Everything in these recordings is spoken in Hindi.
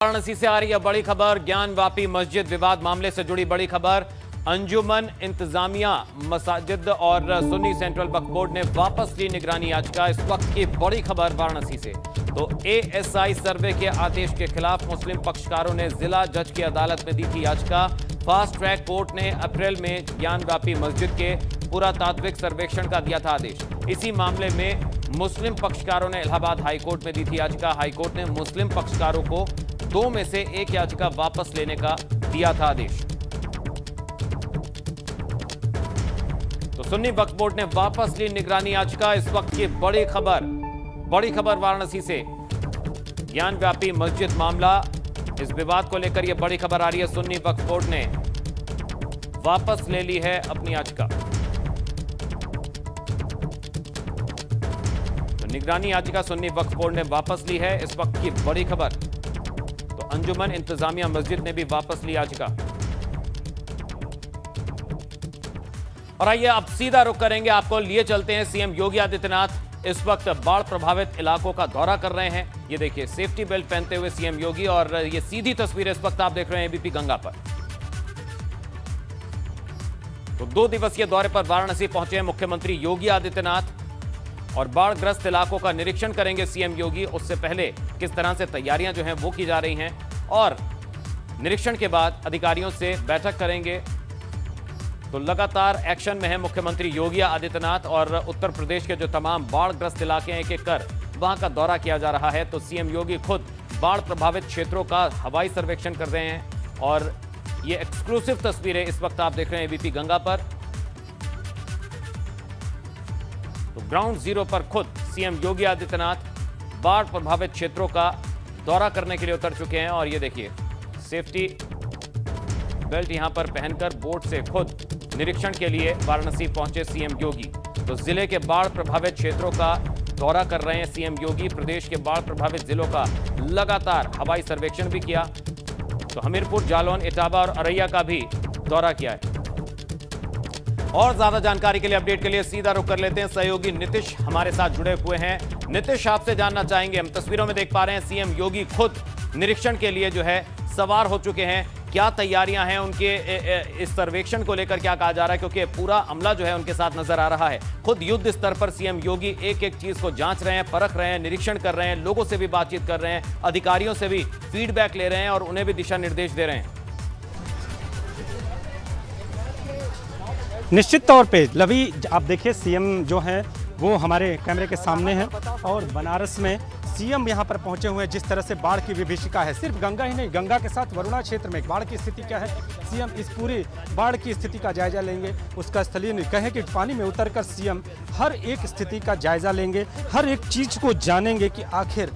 वाराणसी से आ रही है बड़ी खबर। ज्ञानवापी मस्जिद विवाद मामले से जुड़ी बड़ी खबर। अंजुमन इंतजामिया मसाजिद और सुन्नी सेंट्रल वक्फ बोर्ड ने वापस ली निगरानी याचिका। इस वक्त की बड़ी खबर वाराणसी से। तो एएसआई सर्वे के आदेश के खिलाफ मुस्लिम पक्षकारों ने जिला जज की अदालत में दी थी याचिका। फास्ट ट्रैक कोर्ट ने अप्रैल में ज्ञानवापी मस्जिद के पुरातात्विक सर्वेक्षण का दिया था आदेश। इसी मामले में मुस्लिम पक्षकारों ने इलाहाबाद हाईकोर्ट में दी थी याचिका। हाईकोर्ट ने मुस्लिम पक्षकारों को 2 में से 1 याचिका वापस लेने का दिया था आदेश। तो सुन्नी वक्फ बोर्ड ने वापस ली निगरानी याचिका। इस वक्त की बड़ी खबर वाराणसी से। ज्ञानव्यापी मस्जिद मामला, इस विवाद को लेकर यह बड़ी खबर आ रही है। सुन्नी वक्फ बोर्ड ने वापस ले ली है अपनी याचिका। तो निगरानी याचिका सुन्नी वक्फ बोर्ड ने वापस ली है। इस वक्त की बड़ी खबर। तो अंजुमन इंतजामिया मस्जिद ने भी वापस ली याचिका। और आइए अब सीधा रुख करेंगे, आपको लिए चलते हैं। सीएम योगी आदित्यनाथ इस वक्त बाढ़ प्रभावित इलाकों का दौरा कर रहे हैं। ये देखिए सेफ्टी बेल्ट पहनते हुए सीएम योगी, और ये सीधी तस्वीर इस वक्त आप देख रहे हैं एबीपी गंगा पर। तो 2 दिवसीय दौरे पर वाराणसी पहुंचे हैं मुख्यमंत्री योगी आदित्यनाथ, और बाढ़ग्रस्त इलाकों का निरीक्षण करेंगे सीएम योगी। उससे पहले किस तरह से तैयारियां जो हैं वो की जा रही हैं, और निरीक्षण के बाद अधिकारियों से बैठक करेंगे। तो लगातार एक्शन में है मुख्यमंत्री योगी आदित्यनाथ, और उत्तर प्रदेश के जो तमाम बाढ़ग्रस्त इलाके हैं एक एक कर वहां का दौरा किया जा रहा है। तो सीएम योगी खुद बाढ़ प्रभावित क्षेत्रों का हवाई सर्वेक्षण कर रहे हैं, और ये एक्सक्लूसिव तस्वीरें इस वक्त आप देख रहे हैं एबीपी गंगा पर। तो ग्राउंड जीरो पर खुद सीएम योगी आदित्यनाथ बाढ़ प्रभावित क्षेत्रों का दौरा करने के लिए उतर चुके हैं। और ये देखिए सेफ्टी बेल्ट यहां पर पहनकर बोट से खुद निरीक्षण के लिए वाराणसी पहुंचे सीएम योगी। तो जिले के बाढ़ प्रभावित क्षेत्रों का दौरा कर रहे हैं सीएम योगी। प्रदेश के बाढ़ प्रभावित जिलों का लगातार हवाई सर्वेक्षण भी किया। तो हमीरपुर, जालौन, इटावा और औरैया का भी दौरा किया है। और ज्यादा जानकारी के लिए, अपडेट के लिए सीधा रुख कर लेते हैं। सहयोगी नीतीश हमारे साथ जुड़े हुए हैं। नीतीश, आपसे जानना चाहेंगे, हम तस्वीरों में देख पा रहे हैं सीएम योगी खुद निरीक्षण के लिए जो है सवार हो चुके हैं। क्या तैयारियां हैं उनके इस सर्वेक्षण को लेकर, क्या कहा जा रहा है? क्योंकि पूरा अमला जो है उनके साथ नजर आ रहा है। खुद युद्ध स्तर पर सीएम योगी एक एक चीज को जांच रहे हैं, परख रहे हैं, निरीक्षण कर रहे हैं, लोगों से भी बातचीत कर रहे हैं, अधिकारियों से भी फीडबैक ले रहे हैं और उन्हें भी दिशा निर्देश दे रहे हैं। निश्चित तौर पे लवी, आप देखिए सीएम जो हैं वो हमारे कैमरे के सामने हैं, और बनारस में सीएम यहां पर पहुंचे हुए हैं। जिस तरह से बाढ़ की विभीषिका है, सिर्फ गंगा ही नहीं, गंगा के साथ वरुणा क्षेत्र में बाढ़ की स्थिति क्या है, सीएम इस पूरी बाढ़ की स्थिति का जायजा लेंगे। उसका स्थलीय कहें कि पानी में उतरकर सीएम हर एक स्थिति का जायजा लेंगे, हर एक चीज़ को जानेंगे कि आखिर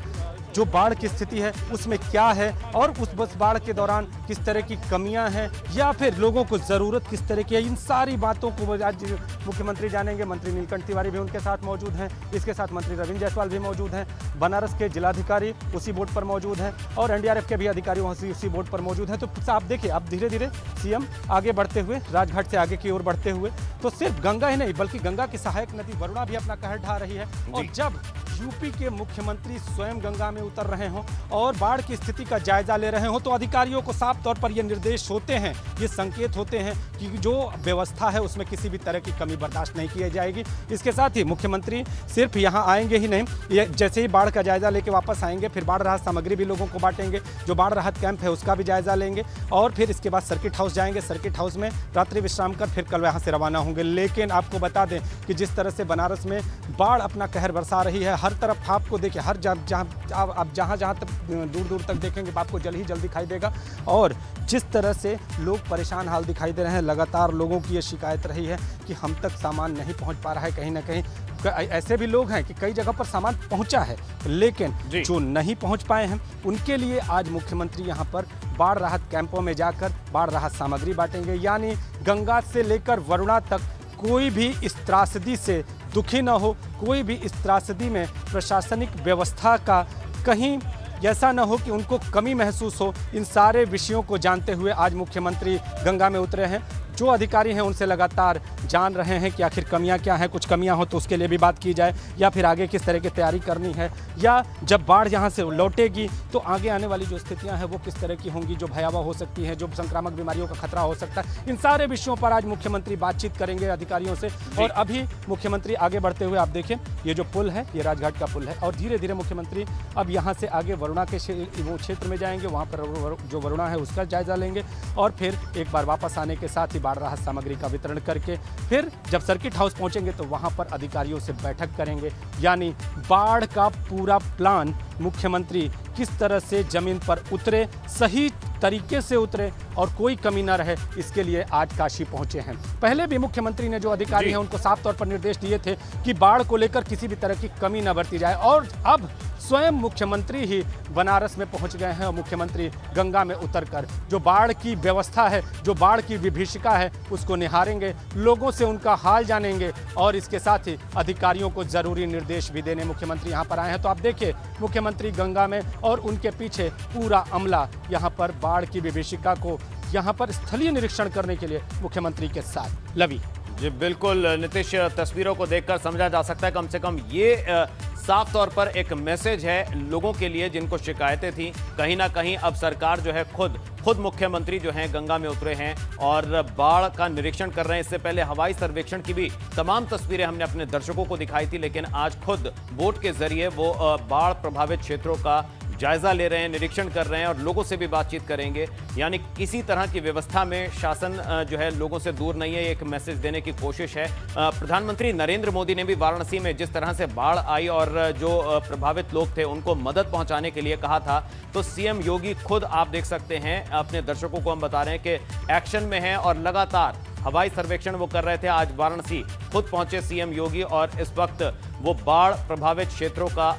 जो बाढ़ की स्थिति है उसमें क्या है, और उस बाढ़ के दौरान किस तरह की कमियां हैं, या फिर लोगों को ज़रूरत किस तरह की है। इन सारी बातों को आज मुख्यमंत्री जानेंगे। मंत्री नीलकंठ तिवारी भी उनके साथ मौजूद हैं, इसके साथ मंत्री रविंद्र जायसवाल भी मौजूद हैं, बनारस के जिलाधिकारी उसी बोर्ड पर मौजूद हैं, और एनडीआरएफ के भी अधिकारी वहाँ उसी बोर्ड पर मौजूद हैं। तो आप देखिए, अब धीरे धीरे सीएम आगे बढ़ते हुए, राजघाट से आगे की ओर बढ़ते हुए, तो सिर्फ गंगा ही नहीं बल्कि गंगा की सहायक नदी वरुणा भी अपना कहर ढा रही है। और जब यूपी के मुख्यमंत्री स्वयं गंगा में उतर रहे हों और बाढ़ की स्थिति का जायजा ले रहे हों, तो अधिकारियों को साफ तौर पर ये निर्देश होते हैं, ये संकेत होते हैं कि जो व्यवस्था है उसमें किसी भी तरह की कमी बर्दाश्त नहीं की जाएगी। इसके साथ ही मुख्यमंत्री सिर्फ यहाँ आएंगे ही नहीं, ये जैसे ही बाढ़ का जायजा लेके वापस आएंगे, फिर बाढ़ राहत सामग्री भी लोगों को बांटेंगे, जो बाढ़ राहत कैंप है उसका भी जायजा लेंगे, और फिर इसके बाद सर्किट हाउस जाएंगे। सर्किट हाउस में रात्रि विश्राम कर फिर कल यहाँ से रवाना होंगे। लेकिन आपको बता दें कि जिस तरह से बनारस में बाढ़ अपना कहर बरसा रही है, हर तरफ आपको देखिए, हर जहाँ तक दूर दूर तक देखेंगे आपको जल ही जल दिखाई देगा। और जिस तरह से लोग परेशान हाल दिखाई दे रहे हैं, लगातार लोगों की ये शिकायत रही है कि हम तक सामान नहीं पहुंच पा रहा है। कहीं ना कहीं ऐसे भी लोग हैं कि कई जगह पर सामान पहुंचा है, लेकिन जो नहीं पहुंच पाए हैं उनके लिए आज मुख्यमंत्री यहां पर बाढ़ राहत कैंपों में जाकर बाढ़ राहत सामग्री बांटेंगे। यानी गंगा से लेकर वरुणा तक कोई भी इस त्रासदी से दुखी न हो, कोई भी इस त्रासदी में प्रशासनिक व्यवस्था का कहीं ऐसा न हो कि उनको कमी महसूस हो। इन सारे विषयों को जानते हुए आज मुख्यमंत्री गंगा में उतरे हैं। जो अधिकारी हैं उनसे लगातार जान रहे हैं कि आखिर कमियां क्या हैं, कुछ कमियां हो तो उसके लिए भी बात की जाए, या फिर आगे किस तरह की तैयारी करनी है, या जब बाढ़ यहाँ से लौटेगी तो आगे आने वाली जो स्थितियां हैं वो किस तरह की होंगी, जो भयावह हो सकती हैं, जो संक्रामक बीमारियों का खतरा हो सकता है। इन सारे विषयों पर आज मुख्यमंत्री बातचीत करेंगे अधिकारियों से। और अभी मुख्यमंत्री आगे बढ़ते हुए आप देखें, ये जो पुल है ये राजघाट का पुल है, और धीरे धीरे मुख्यमंत्री अब यहाँ से आगे वरुणा के वो क्षेत्र में जाएंगे, वहाँ पर जो वरुणा है उसका जायजा लेंगे, और फिर एक बार वापस आने के साथ ही बाढ़ राहत सामग्री का वितरण करके फिर जब सर्किट हाउस पहुंचेंगे तो वहां पर अधिकारियों से बैठक करेंगे। यानी बाढ़ का पूरा प्लान मुख्यमंत्री किस तरह से जमीन पर उतरे, सही तरीके से उतरे और कोई कमी न रहे, इसके लिए आज काशी पहुंचे हैं। पहले भी मुख्यमंत्री ने जो अधिकारी हैं उनको साफ तौर पर निर्देश दिए थे कि बाढ़ को लेकर किसी भी तरह की कमी न बरती जाए, और अब स्वयं मुख्यमंत्री ही बनारस में पहुंच गए हैं और मुख्यमंत्री गंगा में उतरकर जो बाढ़ की व्यवस्था है, जो बाढ़ की विभीषिका है उसको निहारेंगे, लोगों से उनका हाल जानेंगे, और इसके साथ ही अधिकारियों को जरूरी निर्देश भी देने मुख्यमंत्री यहां पर आए हैं। तो आप देखिए मुख्यमंत्री गंगा में और उनके पीछे पूरा अमला यहां पर बाढ़ की विभीषिका को यहां पर स्थलीय निरीक्षण करने के लिए मुख्यमंत्री के साथ। लवी जी बिल्कुल नीतीश, तस्वीरों को देखकर समझा जा सकता है कम से कम ये साफ तौर पर एक मैसेज है लोगों के लिए जिनको शिकायतें थी। कहीं ना कहीं अब सरकार जो है खुद मुख्यमंत्री जो हैं गंगा में उतरे हैं और बाढ़ का निरीक्षण कर रहे हैं। इससे पहले हवाई सर्वेक्षण की भी तमाम तस्वीरें हमने अपने दर्शकों को दिखाई थी, लेकिन आज खुद बोट के जरिए वो बाढ़ प्रभावित क्षेत्रों का जायजा ले रहे हैं, निरीक्षण कर रहे हैं और लोगों से भी बातचीत करेंगे। यानी किसी तरह की व्यवस्था में शासन जो है लोगों से दूर नहीं है, एक मैसेज देने की कोशिश है। प्रधानमंत्री नरेंद्र मोदी ने भी वाराणसी में जिस तरह से बाढ़ आई और जो प्रभावित लोग थे उनको मदद पहुंचाने के लिए कहा था, तो सीएम योगी खुद आप देख सकते हैं, अपने दर्शकों को हम बता रहे हैं कि एक्शन में है और लगातार हवाई सर्वेक्षण वो कर रहे थे। आज वाराणसी खुद पहुंचे सीएम योगी और इस वक्त वो बाढ़ प्रभावित क्षेत्रों का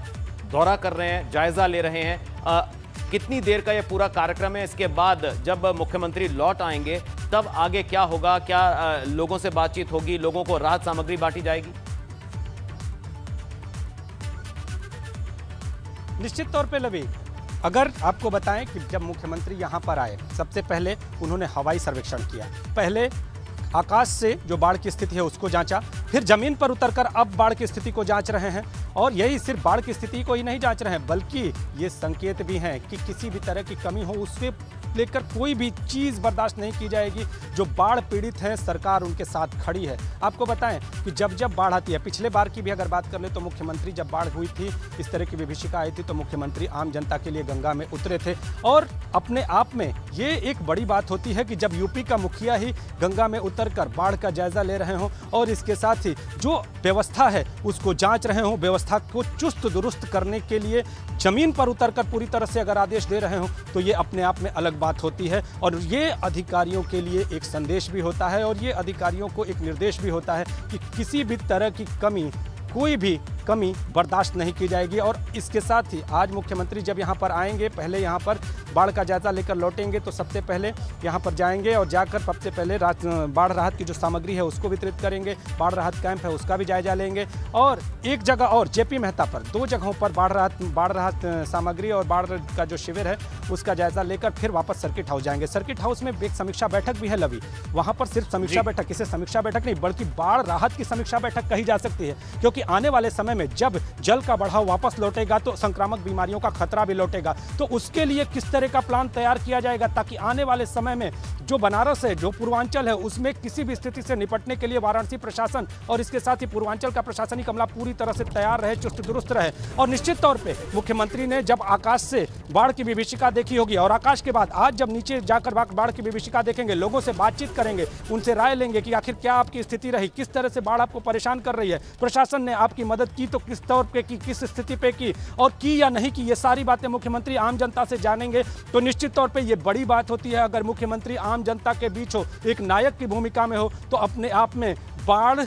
दौरा कर रहे हैं, जायजा ले रहे हैं। कितनी देर का ये पूरा कार्यक्रम है, इसके बाद जब मुख्यमंत्री लौट आएंगे तब आगे क्या होगा, क्या लोगों से बातचीत होगी, लोगों को राहत सामग्री बांटी जाएगी? निश्चित तौर पे लवी, अगर आपको बताएं कि जब मुख्यमंत्री यहां पर आए सबसे पहले उन्होंने हवाई सर्वेक्षण किया। पहले आकाश से जो बाढ़ की स्थिति है उसको जांचा, फिर जमीन पर उतरकर अब बाढ़ की स्थिति को जांच रहे हैं। और यही सिर्फ बाढ़ की स्थिति को ही नहीं जांच रहे हैं, बल्कि ये संकेत भी हैं कि किसी भी तरह की कमी हो उससे लेकर कोई भी चीज़ बर्दाश्त नहीं की जाएगी। जो बाढ़ पीड़ित हैं सरकार उनके साथ खड़ी है। आपको बताएं कि जब जब बाढ़ आती है, पिछले बार की भी अगर बात कर ले तो मुख्यमंत्री जब बाढ़ हुई थी, इस तरह की विभीषिका आई थी, तो मुख्यमंत्री आम जनता के लिए गंगा में उतरे थे। और अपने आप में ये एक बड़ी बात होती है कि जब यूपी का मुखिया ही गंगा में उतरकर बाढ़ का जायजा ले रहे हों और इसके साथ ही जो व्यवस्था है उसको जांच रहे हों, व्यवस्था को चुस्त दुरुस्त करने के लिए जमीन पर उतरकर पूरी तरह से अगर आदेश दे रहे हों, तो ये अपने आप में अलग बात होती है। और ये अधिकारियों के लिए एक संदेश भी होता है और ये अधिकारियों को एक निर्देश भी होता है कि किसी भी तरह की कमी, कोई भी कमी बर्दाश्त नहीं की जाएगी। और इसके साथ ही आज मुख्यमंत्री जब यहाँ पर आएंगे, पहले यहाँ पर बाढ़ का जायजा लेकर लौटेंगे, तो सबसे पहले यहाँ पर जाएंगे और जाकर सबसे पहले बाढ़ राहत की जो सामग्री है उसको वितरित करेंगे, बाढ़ राहत कैंप है उसका भी जायजा लेंगे। और एक जगह और जेपी मेहता पर, 2 जगहों पर बाढ़ राहत सामग्री और बाढ़ का जो शिविर है उसका जायजा लेकर फिर वापस सर्किट हाउस जाएंगे। सर्किट हाउस में एक समीक्षा बैठक भी है लवी, वहाँ पर सिर्फ समीक्षा बैठक, इसे समीक्षा बैठक नहीं बल्कि बाढ़ राहत की समीक्षा बैठक कही जा सकती है, क्योंकि आने वाले समय में जब जल का बढ़ाव वापस लौटेगा तो संक्रामक बीमारियों का खतरा भी लौटेगा। तो उसके लिए किस तरह का प्लान तैयार किया जाएगा ताकि आने वाले समय में जो बनारस है, जो पूर्वांचल है, उसमें किसी भी स्थिति से निपटने के लिए वाराणसी प्रशासन और इसके साथ ही पूर्वांचल का प्रशासनिक अमला पूरी तरह से तैयार रहे, चुस्त दुरुस्त रहे। और निश्चित तौर पे मुख्यमंत्री ने जब आकाश से बाढ़ की विभीषिका देखी होगी और आकाश के बाद आज जब नीचे जाकर बाढ़ की विभीषिका देखेंगे, लोगों से बातचीत करेंगे, उनसे राय लेंगे कि आखिर क्या आपकी स्थिति रही, किस तरह से बाढ़ आपको परेशान कर रही है, प्रशासन ने आपकी मदद की तो किस तौर पे की, किस स्थिति पे की और की या नहीं की, ये सारी बातें मुख्यमंत्री आम जनता से जानेंगे। तो निश्चित तौर पे ये बड़ी बात होती है अगर मुख्यमंत्री आम जनता के बीच हो, एक नायक की भूमिका में हो, तो अपने आप में बाढ़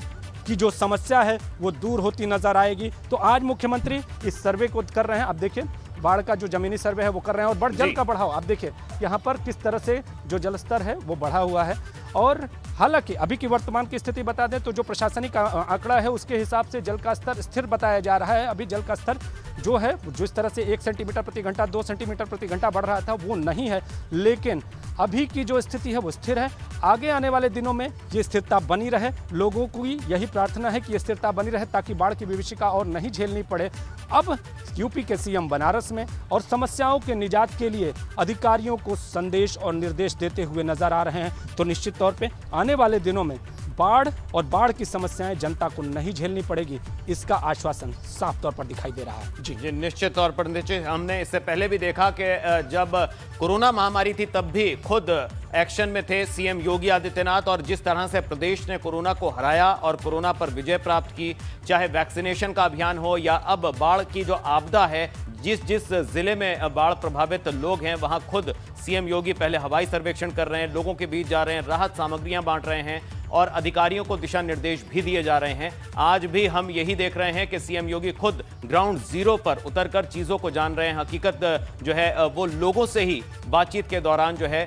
की जो समस्या है वो दूर होती नजर आएगी। तो आज मुख्यमंत्री इस सर्वे को कर रहे हैं। अब देखिए बाढ़ का जो जमीनी सर्वे है वो कर रहे हैं और जल का बढ़ाव आप देखिए यहाँ पर किस तरह से जो जलस्तर है वो बढ़ा हुआ है। और हालांकि अभी की वर्तमान की स्थिति बता दें तो जो प्रशासनिक आंकड़ा है उसके हिसाब से जल का स्तर स्थिर बताया जा रहा है। अभी जल का स्तर जो है जिस तरह से 1 सेंटीमीटर प्रति घंटा 2 सेंटीमीटर प्रति घंटा बढ़ रहा था वो नहीं है, लेकिन अभी की जो स्थिति है वो स्थिर है। आगे आने वाले दिनों में ये स्थिरता बनी रहे, लोगों की यही प्रार्थना है कि ये स्थिरता बनी रहे ताकि बाढ़ की विभीषिका और नहीं झेलनी पड़े। अब यूपी के सीएम बनारस में और समस्याओं के निजात के लिए अधिकारियों को संदेश और निर्देश देते हुए नजर आ रहे हैं। तो निश्चित तौर पे आने वाले दिनों में बाढ़ और बाढ़ की समस्याएं जनता को नहीं झेलनी पड़ेगी, इसका आश्वासन साफ तौर पर दिखाई दे रहा है। जी निश्चित तौर पर हमने इससे पहले भी देखा कि जब कोरोना महामारी थी तब भी खुद एक्शन में थे सीएम योगी आदित्यनाथ, और जिस तरह से प्रदेश ने कोरोना को हराया और कोरोना पर विजय प्राप्त की, चाहे वैक्सीनेशन का अभियान हो या अब बाढ़ की जो आपदा है, जिस जिले में बाढ़ प्रभावित लोग हैं वहां खुद सीएम योगी पहले हवाई सर्वेक्षण कर रहे हैं, लोगों के बीच जा रहे हैं, राहत सामग्रियां बांट रहे हैं और अधिकारियों को दिशा निर्देश भी दिए जा रहे हैं। आज भी हम यही देख रहे हैं कि सीएम योगी खुद ग्राउंड जीरो पर उतरकर चीजों को जान रहे हैं। हकीकत जो है वो लोगों से ही बातचीत के दौरान जो है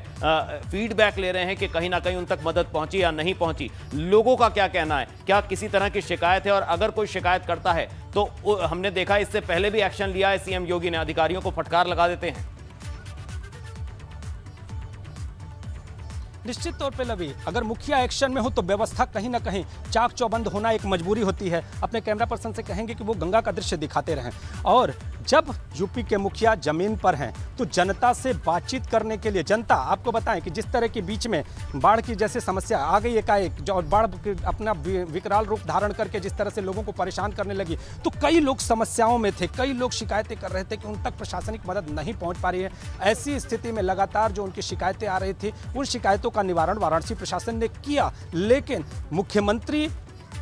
फीडबैक ले रहे हैं कि कहीं ना कहीं उन तक मदद पहुंची या नहीं पहुंची, लोगों का क्या कहना है, क्या किसी तरह की शिकायत है, और अगर कोई शिकायत करता है तो हमने देखा इससे पहले भी एक्शन लिया है सीएम योगी ने, अधिकारियों को फटकार लगा देते हैं। निश्चित तौर पे लवी, अगर मुखिया एक्शन में हो तो व्यवस्था कहीं ना कहीं चाक चौबंद होना एक मजबूरी होती है। अपने कैमरा पर्सन से कहेंगे कि वो गंगा का दृश्य दिखाते रहें, और जब यूपी के मुखिया जमीन पर हैं तो जनता से बातचीत करने के लिए, जनता आपको बताएं कि जिस तरह के बीच में बाढ़ की जैसे समस्या आ गई एकाएक, और बाढ़ अपना विकराल रूप धारण करके जिस तरह से लोगों को परेशान करने लगी, तो कई लोग समस्याओं में थे, कई लोग शिकायतें कर रहे थे कि उन तक प्रशासनिक मदद नहीं पहुंच पा रही है। ऐसी स्थिति में लगातार जो उनकी शिकायतें आ रही थी, उन शिकायतों का निवारण वाराणसी प्रशासन ने किया। लेकिन मुख्यमंत्री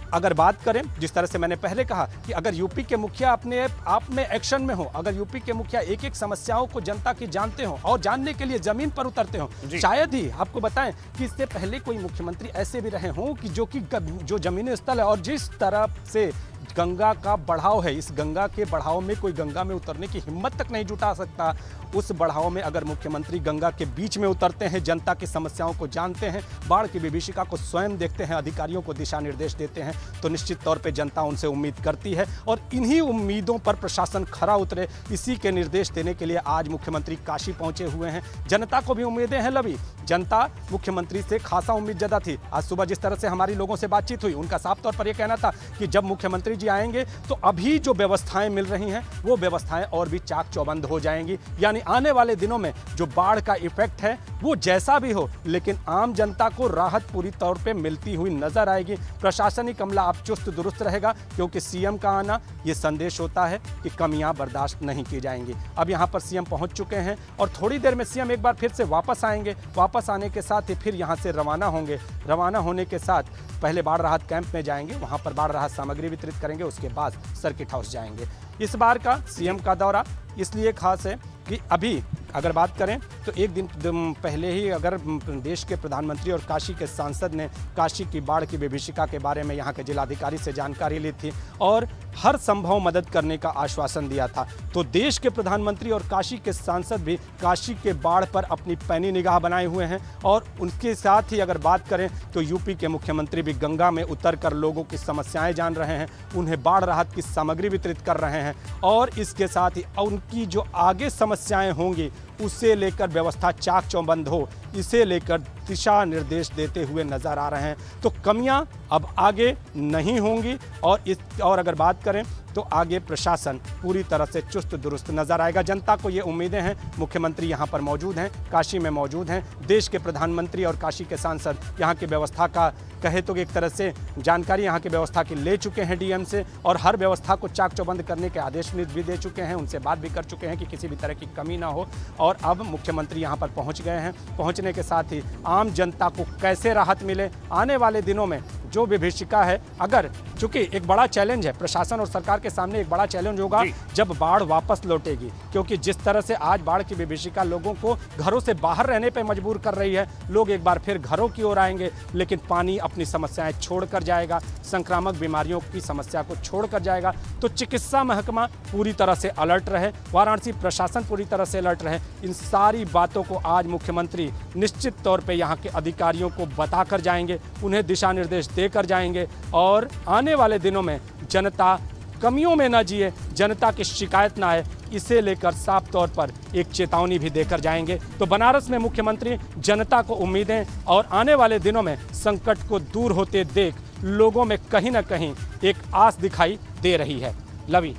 अगर बात करें, जिस तरह से मैंने पहले कहा कि अगर यूपी के मुखिया अपने आप में एक्शन में हो, अगर यूपी के मुखिया एक एक समस्याओं को जनता की जानते हो और जानने के लिए जमीन पर उतरते हो, शायद ही आपको बताएं कि इससे पहले कोई मुख्यमंत्री ऐसे भी रहे हों कि जो जमीनी स्थल है और जिस तरह से गंगा का बढ़ाव है, इस गंगा के बढ़ाव में कोई गंगा में उतरने की हिम्मत तक नहीं जुटा सकता। उस बढ़ाव में अगर मुख्यमंत्री गंगा के बीच में उतरते हैं, जनता की समस्याओं को जानते हैं, बाढ़ की विभीषिका को स्वयं देखते हैं, अधिकारियों को दिशा निर्देश देते हैं, तो निश्चित तौर पे जनता उनसे उम्मीद करती है और इन्हीं उम्मीदों पर प्रशासन खरा उतरे। इसी के निर्देश देने के लिए आज मुख्यमंत्री काशी पहुंचे हुए हैं। जनता को भी उम्मीदें हैं लवी, जनता मुख्यमंत्री से खासा उम्मीद ज़्यादा थी। आज सुबह जिस तरह से हमारी लोगों से बातचीत हुई, उनका साफ तौर पर यह कहना था कि जब मुख्यमंत्री जी आएंगे तो अभी जो व्यवस्थाएं मिल रही हैं वो व्यवस्थाएं और भी चाक चौबंद हो जाएंगी। यानी आने वाले दिनों में जो बाढ़ का इफेक्ट है वो जैसा भी हो, लेकिन आम जनता को राहत पूरी तौर पे मिलती हुई नजर आएगी। प्रशासनिक अमला अब चुस्त दुरुस्त रहेगा, क्योंकि सीएम का आना ये संदेश होता है कि कमियां बर्दाश्त नहीं की जाएंगी। अब यहां पर सीएम पहुंच चुके हैं और थोड़ी देर में सीएम एक बार फिर से वापस आएंगे। वापस आने के साथ ही फिर यहां से रवाना होंगे। रवाना होने के साथ पहले बाढ़ राहत कैंप में जाएंगे, वहां पर बाढ़ राहत सामग्री वितरित करेंगे, उसके बाद सर्किट हाउस जाएंगे। इस बार का सीएम का दौरा इसलिए खास है कि अभी अगर बात करें तो एक दिन पहले ही अगर देश के प्रधानमंत्री और काशी के सांसद ने काशी की बाढ़ की विभीषिका के बारे में यहाँ के जिलाधिकारी से जानकारी ली थी और हर संभव मदद करने का आश्वासन दिया था, तो देश के प्रधानमंत्री और काशी के सांसद भी काशी के बाढ़ पर अपनी पैनी निगाह बनाए हुए हैं। और उनके साथ ही अगर बात करें तो यूपी के मुख्यमंत्री भी गंगा में उतरकर लोगों की समस्याएं जान रहे हैं, उन्हें बाढ़ राहत की सामग्री वितरित कर रहे हैं और इसके साथ ही उनकी जो आगे समस्याएं होंगी उसे लेकर व्यवस्था चाक चौबंद हो, इसे लेकर दिशा निर्देश देते हुए नजर आ रहे हैं। तो कमियां अब आगे नहीं होंगी और अगर बात करें तो आगे प्रशासन पूरी तरह से चुस्त दुरुस्त नजर आएगा। जनता को ये उम्मीदें हैं। मुख्यमंत्री यहाँ पर मौजूद हैं, काशी में मौजूद हैं, देश के प्रधानमंत्री और काशी के सांसद यहाँ की व्यवस्था का कहे तो एक तरह से जानकारी यहाँ की व्यवस्था की ले चुके हैं डीएम से और हर व्यवस्था को चाक चौबंद करने के आदेश भी दे चुके हैं, उनसे बात भी कर चुके हैं कि किसी भी तरह की कमी ना हो। और अब मुख्यमंत्री यहाँ पर पहुँच गए हैं। पहुँचने के साथ ही आम जनता को कैसे राहत मिले, आने वाले दिनों में जो विभीषिका है, अगर क्योंकि एक बड़ा चैलेंज है प्रशासन और सरकार के सामने, एक बड़ा चैलेंज होगा जब बाढ़ वापस लौटेगी, क्योंकि जिस तरह से आज बाढ़ की विभीषिका लोगों को घरों से बाहर रहने पर मजबूर कर रही है, लोग एक बार फिर घरों की ओर आएंगे, लेकिन पानी अपनी समस्याएं छोड़कर जाएगा, संक्रामक बीमारियों की समस्या को छोड़कर जाएगा। तो चिकित्सा महकमा पूरी तरह से अलर्ट रहे, वाराणसी प्रशासन पूरी तरह से अलर्ट रहे। इन सारी बातों को आज मुख्यमंत्री निश्चित तौर पे यहाँ के अधिकारियों को बताकर जाएंगे, उन्हें दिशा निर्देश देकर जाएंगे और आने वाले दिनों में जनता कमियों में न जिए, जनता की शिकायत ना आए, इसे लेकर साफ तौर पर एक चेतावनी भी देकर जाएंगे। तो बनारस में मुख्यमंत्री जनता को उम्मीदें और आने वाले दिनों में संकट को दूर होते देख लोगों में कहीं ना कहीं एक आस दिखाई दे रही है। लवी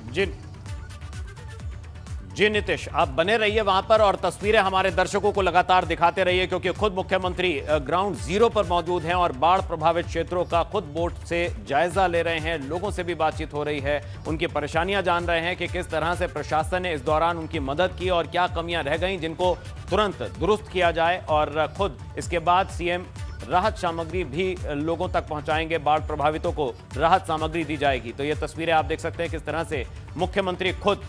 जी नीतीश, आप बने रहिए वहां पर और तस्वीरें हमारे दर्शकों को लगातार दिखाते रहिए, क्योंकि खुद मुख्यमंत्री ग्राउंड जीरो पर मौजूद हैं और बाढ़ प्रभावित क्षेत्रों का खुद बोट से जायजा ले रहे हैं। लोगों से भी बातचीत हो रही है, उनकी परेशानियां जान रहे हैं कि किस तरह से प्रशासन ने इस दौरान उनकी मदद की और क्या कमियां रह गई जिनको तुरंत दुरुस्त किया जाए। और खुद इसके बाद सीएम राहत सामग्री भी लोगों तक पहुंचाएंगे, बाढ़ प्रभावितों को राहत सामग्री दी जाएगी। तो ये तस्वीरें आप देख सकते हैं किस तरह से मुख्यमंत्री खुद